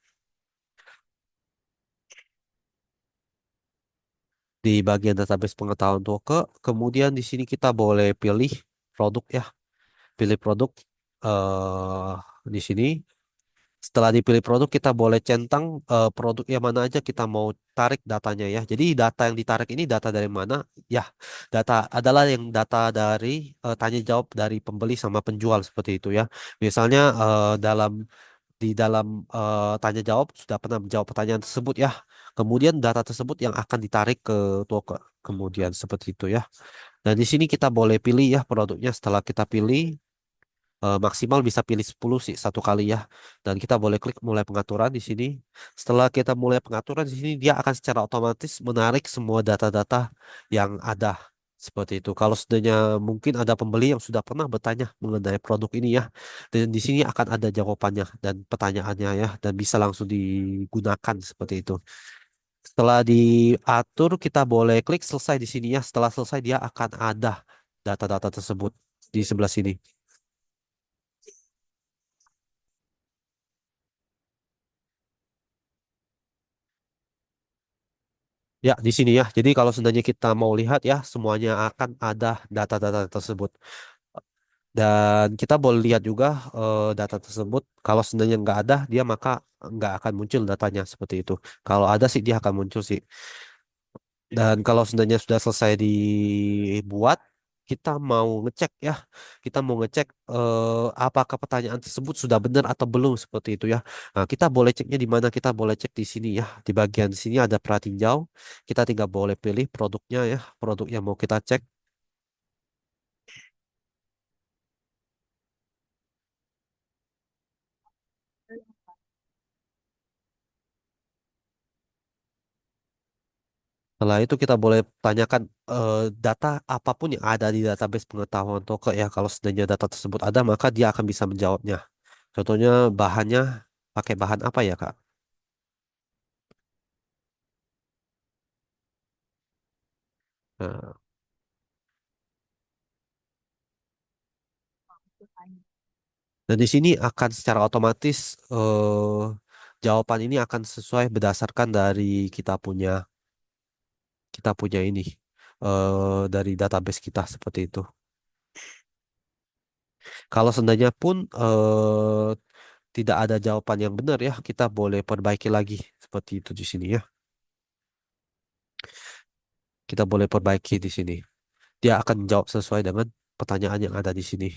di bagian database pengetahuan toke. Kemudian di sini kita boleh pilih produk ya, pilih produk eh di sini. Setelah dipilih produk, kita boleh centang produk yang mana aja kita mau tarik datanya ya. Jadi data yang ditarik ini data dari mana? Ya, data adalah yang data dari tanya jawab dari pembeli sama penjual seperti itu ya. Misalnya di dalam tanya jawab sudah pernah menjawab pertanyaan tersebut ya. Kemudian data tersebut yang akan ditarik ke toko. Kemudian seperti itu ya. Dan di sini kita boleh pilih ya produknya. Setelah kita pilih maksimal bisa pilih 10 sih satu kali ya. Dan kita boleh klik mulai pengaturan di sini. Setelah kita mulai pengaturan di sini dia akan secara otomatis menarik semua data-data yang ada. Seperti itu. Kalau seandainya mungkin ada pembeli yang sudah pernah bertanya mengenai produk ini ya. Dan di sini akan ada jawabannya dan pertanyaannya ya. Dan bisa langsung digunakan seperti itu. Setelah diatur, kita boleh klik selesai di sini ya. Setelah selesai dia akan ada data-data tersebut di sebelah sini. Ya, di sini ya. Jadi kalau seandainya kita mau lihat ya, semuanya akan ada data-data tersebut. Dan kita boleh lihat juga data tersebut. Kalau seandainya nggak ada, dia maka nggak akan muncul datanya seperti itu. Kalau ada sih dia akan muncul sih. Dan kalau seandainya sudah selesai dibuat, kita mau ngecek ya. Kita mau ngecek apakah pertanyaan tersebut sudah benar atau belum seperti itu ya. Nah, kita boleh ceknya di mana? Kita boleh cek di sini ya. Di bagian sini ada pratinjau. Kita tinggal boleh pilih produknya ya. Produk yang mau kita cek. Setelah itu kita boleh tanyakan data apapun yang ada di database pengetahuan token ya. Kalau seandainya data tersebut ada, maka dia akan bisa menjawabnya. Contohnya bahannya pakai bahan apa ya, Kak? Nah, dan di sini akan secara otomatis jawaban ini akan sesuai berdasarkan dari kita punya ini dari database kita seperti itu. Kalau seandainya pun tidak ada jawaban yang benar ya, kita boleh perbaiki lagi seperti itu di sini ya. Kita boleh perbaiki di sini. Dia akan menjawab sesuai dengan pertanyaan yang ada di sini.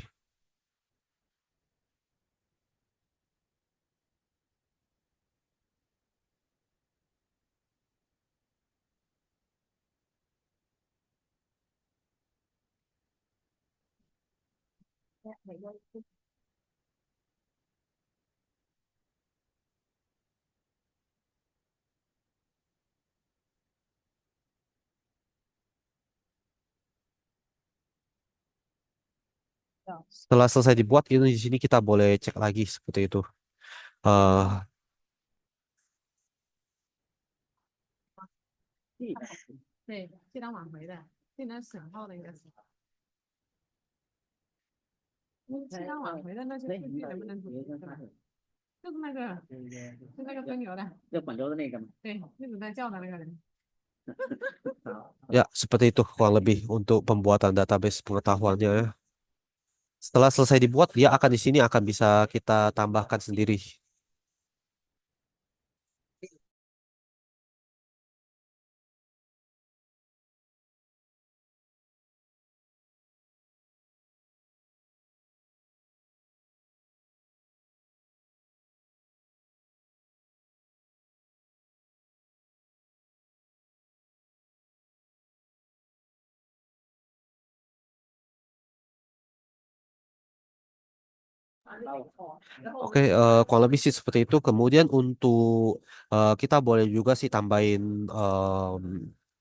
这样 Setelah selesai dibuat, ini di sini kita boleh cek lagi seperti itu. Eh 对，这张挽回的，这张省号的应该是。这张挽回的那些数据能不能读出来？就是那个，就那个分流的，要本周的那个嘛。对，一直在叫的那个人。ya, seperti itu kurang lebih untuk pembuatan database pengetahuannya ya. Setelah selesai dibuat, dia akan di sini akan bisa kita tambahkan sendiri. Oke, kurang lebih sih seperti itu. Kemudian untuk kita boleh juga sih tambahin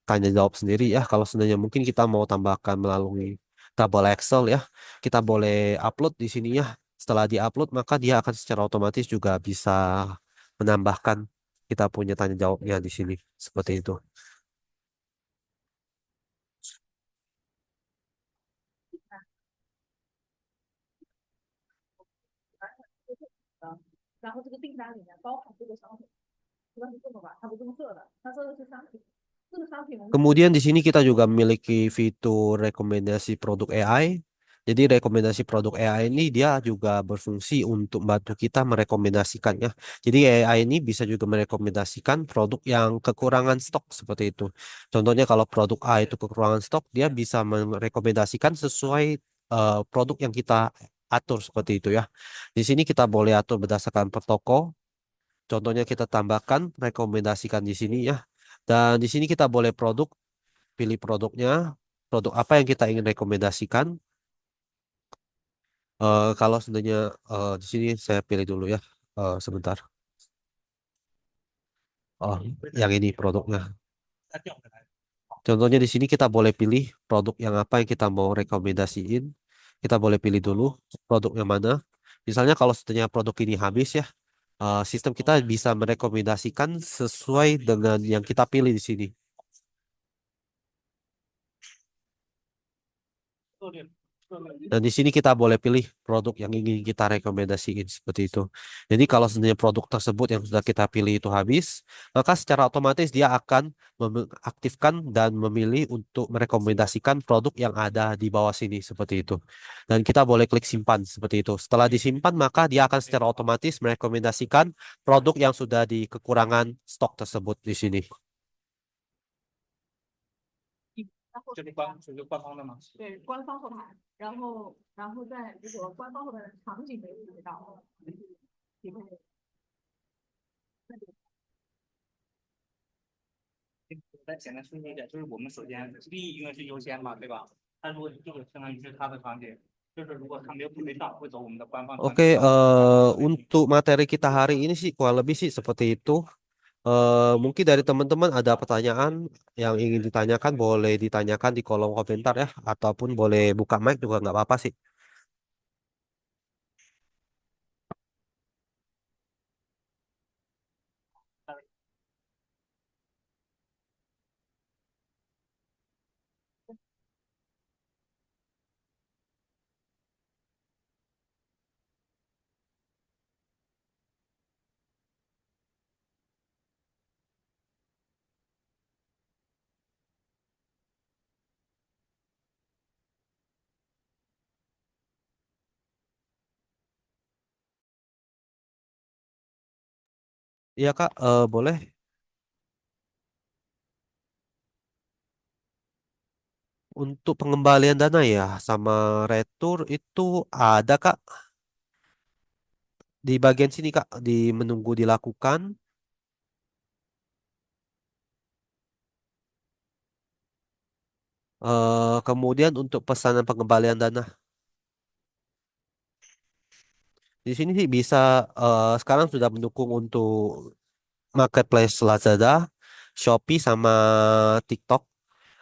tanya jawab sendiri ya. Kalau seandainya mungkin kita mau tambahkan melalui tabel Excel ya, kita boleh upload di sini ya. Setelah diupload, maka dia akan secara otomatis juga bisa menambahkan kita punya tanya jawabnya di sini. Seperti itu. 然后这个订单里面包含这个商品，一般是这么吧，它不这么设的，它设的是商品。Kemudian di sini kita juga memiliki fitur rekomendasi produk AI. Jadi rekomendasi produk AI ini dia juga berfungsi untuk membantu kita merekomendasikannya. Jadi AI ini bisa juga merekomendasikan produk yang kekurangan stok seperti itu. Contohnya kalau produk A itu kekurangan stok, dia bisa merekomendasikan sesuai produk yang kita atur seperti itu ya. Di sini kita boleh atur berdasarkan per toko. Contohnya kita tambahkan rekomendasikan di sini ya. Dan di sini kita boleh pilih produknya, produk apa yang kita ingin rekomendasikan. Kalau seandainya di sini saya pilih dulu ya, sebentar. Oh, yang ini produknya. Contohnya di sini kita boleh pilih produk yang apa yang kita mau rekomendasiin. Kita boleh pilih dulu produk yang mana. Misalnya kalau seandainya produk ini habis ya, sistem kita bisa merekomendasikan sesuai dengan yang kita pilih di sini. Dan di sini kita boleh pilih produk yang ingin kita rekomendasiin seperti itu. Jadi kalau sebenarnya produk tersebut yang sudah kita pilih itu habis, maka secara otomatis dia akan mengaktifkan dan memilih untuk merekomendasikan produk yang ada di bawah sini seperti itu. Dan kita boleh klik simpan seperti itu. Setelah disimpan, maka dia akan secara otomatis merekomendasikan produk yang sudah di kekurangan stok tersebut di sini. 对，官方后台，然后在如果官方后台的场景没有遇到，匹配再简单说明一点，就是我们首先利益因为是优先嘛，对吧？它如果这个相当于是它的场景，就是如果它没有匹配上，会走我们的官方场 Oke, 景，然后我们官方思维去 untuk materi kita hari ini sih kurang lebih sih seperti itu. Mungkin dari teman-teman ada pertanyaan yang ingin ditanyakan, boleh ditanyakan di kolom komentar ya, ataupun boleh buka mic juga nggak apa-apa sih. Iya Kak, boleh. Untuk pengembalian dana ya, sama retur itu ada Kak di bagian sini Kak, di menunggu dilakukan. Kemudian untuk pesanan pengembalian dana. Di sini sih bisa sekarang sudah mendukung untuk marketplace Lazada, Shopee sama TikTok.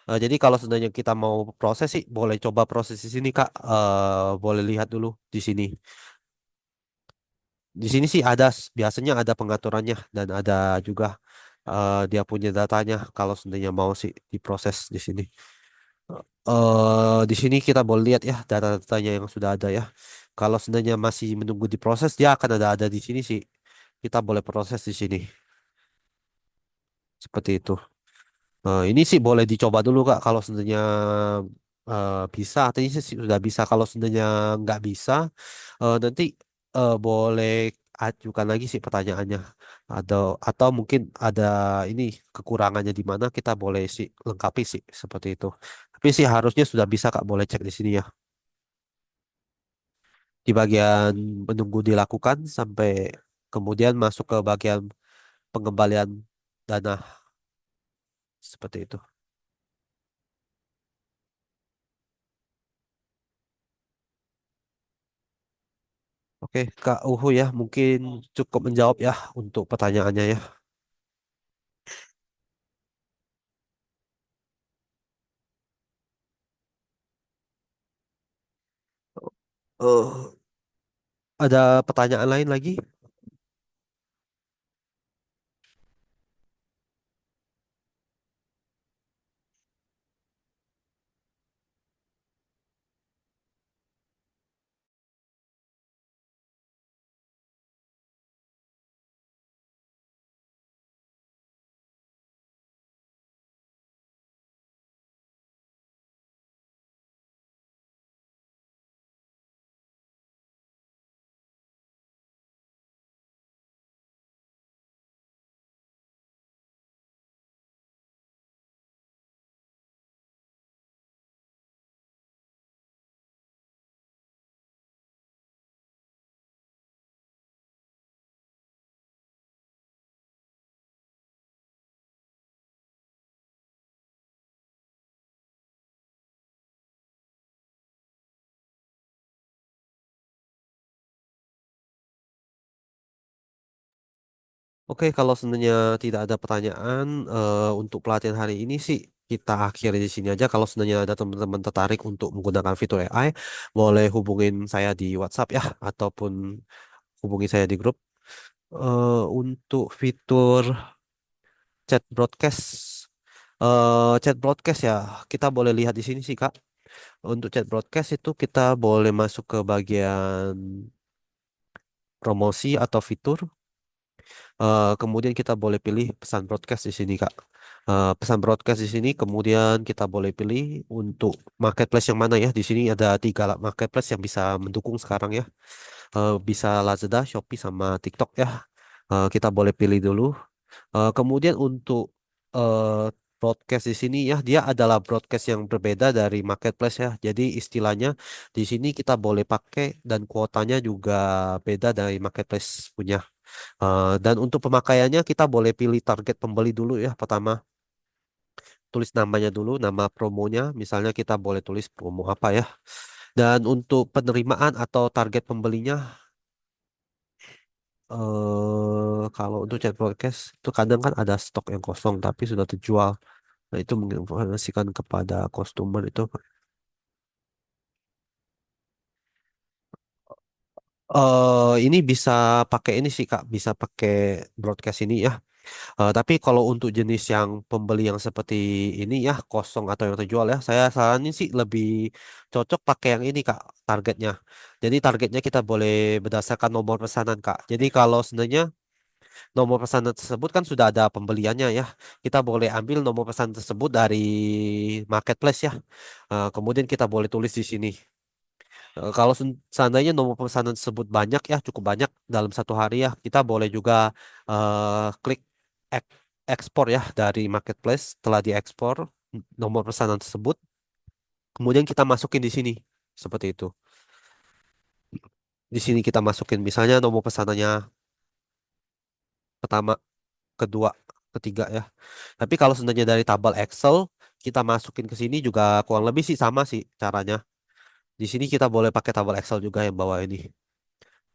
Jadi kalau seandainya kita mau proses sih boleh coba proses di sini Kak. Boleh lihat dulu di sini. Di sini sih ada biasanya ada pengaturannya dan ada juga dia punya datanya kalau seandainya mau sih diproses di sini. Di sini kita boleh lihat ya data-datanya yang sudah ada ya. Kalau seandainya masih menunggu diproses, dia akan ada di sini sih. Kita boleh proses di sini seperti itu. Ini sih boleh dicoba dulu Kak kalau seandainya bisa. Tadi sih sudah bisa. Kalau seandainya nggak bisa, nanti boleh ajukan lagi sih pertanyaannya. Atau mungkin ada ini kekurangannya di mana kita boleh sih lengkapi sih seperti itu. Tapi sih harusnya sudah bisa Kak. Boleh cek di sini ya. Di bagian menunggu dilakukan sampai kemudian masuk ke bagian pengembalian dana seperti itu. Oke, Kak Uhu ya, mungkin cukup menjawab ya untuk pertanyaannya ya. Eh, ada pertanyaan lain lagi? Oke, kalau sebenarnya tidak ada pertanyaan untuk pelatihan hari ini sih kita akhiri di sini aja. Kalau sebenarnya ada teman-teman tertarik untuk menggunakan fitur AI, boleh hubungin saya di WhatsApp ya, ataupun hubungi saya di grup. Untuk fitur chat broadcast, chat broadcast ya, kita boleh lihat di sini sih Kak. Untuk chat broadcast itu kita boleh masuk ke bagian promosi atau fitur. Kemudian kita boleh pilih pesan broadcast di sini, Kak. Pesan broadcast di sini, kemudian kita boleh pilih untuk marketplace yang mana ya. Di sini ada tiga marketplace yang bisa mendukung sekarang ya. Bisa Lazada, Shopee, sama TikTok ya. Kita boleh pilih dulu. Kemudian untuk broadcast di sini ya, dia adalah broadcast yang berbeda dari marketplace ya. Jadi istilahnya di sini kita boleh pakai dan kuotanya juga beda dari marketplace punya. Dan untuk pemakaiannya kita boleh pilih target pembeli dulu ya. Pertama, tulis namanya dulu, nama promonya. Misalnya kita boleh tulis promo apa ya. Dan untuk penerimaan atau target pembelinya, kalau untuk chat broadcast itu kadang kan ada stok yang kosong tapi sudah terjual. Nah, itu menginformasikan kepada customer itu. Ini bisa pakai ini sih Kak, bisa pakai broadcast ini ya. Tapi kalau untuk jenis yang pembeli yang seperti ini ya, kosong atau yang terjual ya, saya saranin sih lebih cocok pakai yang ini Kak, targetnya. Jadi targetnya kita boleh berdasarkan nomor pesanan Kak. Jadi kalau sebenarnya nomor pesanan tersebut kan sudah ada pembeliannya ya, kita boleh ambil nomor pesanan tersebut dari marketplace ya. Kemudian kita boleh tulis di sini. Kalau seandainya nomor pesanan tersebut banyak ya, cukup banyak dalam satu hari ya, kita boleh juga klik ek- ekspor ya dari marketplace. Setelah diekspor nomor pesanan tersebut, kemudian kita masukin di sini seperti itu. Di sini kita masukin misalnya nomor pesanannya pertama, kedua, ketiga ya. Tapi kalau seandainya dari tabel Excel kita masukin ke sini juga kurang lebih sih sama sih caranya. Di sini kita boleh pakai tabel Excel juga yang bawah ini,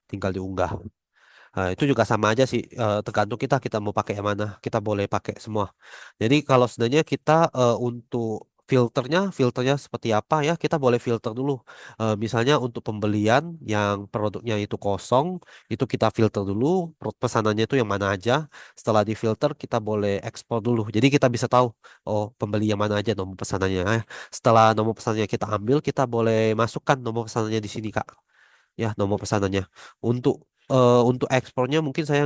tinggal diunggah. Nah, itu juga sama aja sih, tergantung kita mau pakai yang mana. Kita boleh pakai semua. Jadi kalau sebenarnya kita untuk filternya seperti apa ya? Kita boleh filter dulu. Misalnya untuk pembelian yang produknya itu kosong, itu kita filter dulu. Pesanannya itu yang mana aja. Setelah difilter, kita boleh ekspor dulu. Jadi kita bisa tahu, oh pembeli yang mana aja nomor pesanannya. Setelah nomor pesanannya kita ambil, kita boleh masukkan nomor pesanannya di sini, Kak, ya nomor pesanannya. Untuk ekspornya mungkin saya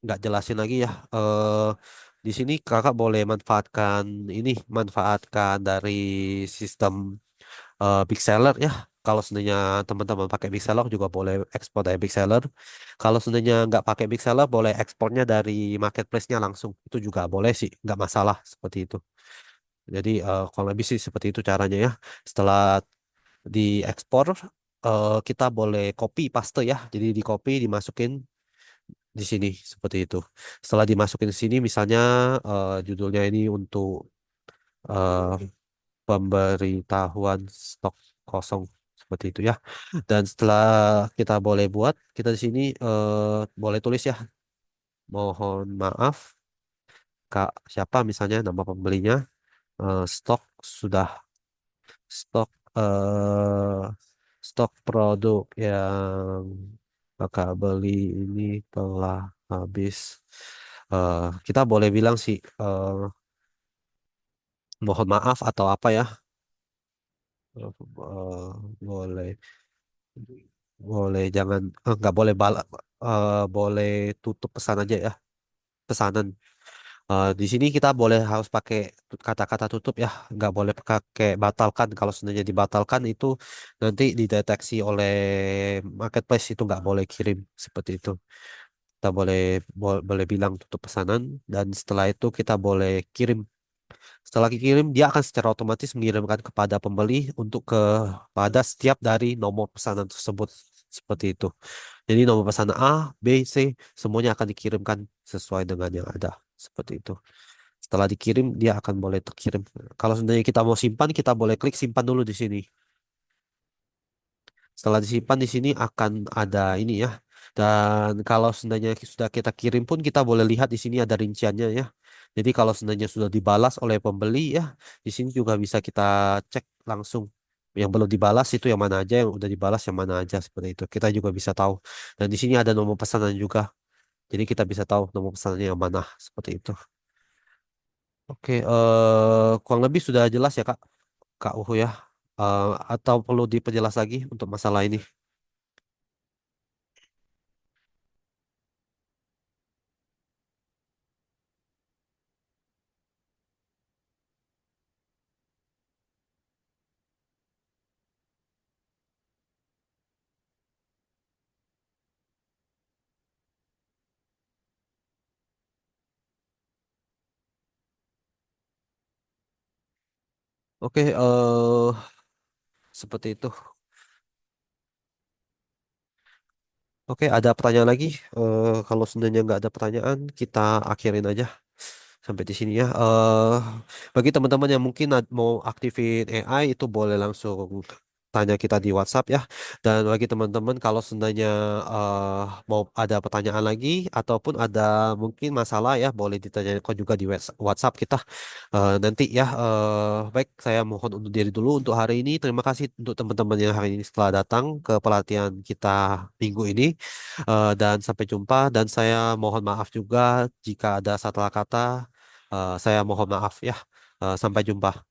nggak jelasin lagi ya. Di sini kakak boleh manfaatkan dari sistem big seller ya. Kalau seandainya teman-teman pakai big seller juga boleh ekspor dari big seller. Kalau seandainya nggak pakai big seller boleh ekspornya dari marketplace-nya langsung. Itu juga boleh sih, nggak masalah seperti itu. Jadi kurang lebih sih seperti itu caranya ya. Setelah diekspor, kita boleh copy paste ya. Jadi di copy dimasukin di sini seperti itu. Setelah dimasukin di sini misalnya judulnya ini untuk eh, pemberitahuan stok kosong seperti itu ya. Dan setelah kita boleh buat, kita di sini boleh tulis ya. Mohon maaf Kak siapa misalnya nama pembelinya, stok sudah stok eh stok produk yang kakak beli ini telah habis. Kita boleh bilang sih mohon maaf atau apa ya. Boleh boleh jangan nggak boleh boleh tutup pesan aja ya, pesanan. Di sini kita boleh harus pakai kata-kata tutup ya, nggak boleh pakai batalkan. Kalau sebenarnya dibatalkan itu nanti dideteksi oleh marketplace, itu nggak boleh kirim seperti itu. Kita boleh bilang tutup pesanan dan setelah itu kita boleh kirim. Setelah dikirim dia akan secara otomatis mengirimkan kepada pembeli untuk kepada setiap dari nomor pesanan tersebut seperti itu. Jadi nomor pesanan A, B, C semuanya akan dikirimkan sesuai dengan yang ada seperti itu. Setelah dikirim, dia akan boleh terkirim. Kalau seandainya kita mau simpan, kita boleh klik simpan dulu di sini. Setelah disimpan di sini akan ada ini ya. Dan kalau seandainya sudah kita kirim pun kita boleh lihat di sini ada rinciannya ya. Jadi kalau seandainya sudah dibalas oleh pembeli ya, di sini juga bisa kita cek langsung. Yang belum dibalas itu yang mana aja, yang udah dibalas yang mana aja seperti itu. Kita juga bisa tahu. Dan di sini ada nomor pesanan juga. Jadi kita bisa tahu nomor pesanannya yang mana seperti itu. Oke, kurang lebih sudah jelas ya Kak Uhu ya. Atau perlu diperjelas lagi untuk masalah ini? Oke, seperti itu. Oke, ada pertanyaan lagi? Kalau seandainya nggak ada pertanyaan, kita akhirin aja sampai di sini ya. Bagi teman-teman yang mungkin mau aktifin AI itu boleh langsung tanya kita di WhatsApp ya. Dan bagi teman-teman kalau seandainya mau ada pertanyaan lagi ataupun ada mungkin masalah ya, boleh ditanyakan juga di WhatsApp kita. Nanti ya, baik saya mohon undur diri dulu untuk hari ini. Terima kasih untuk teman-teman yang hari ini setelah datang ke pelatihan kita minggu ini. Dan sampai jumpa. Dan saya mohon maaf juga jika ada salah kata. Saya mohon maaf ya. Sampai jumpa.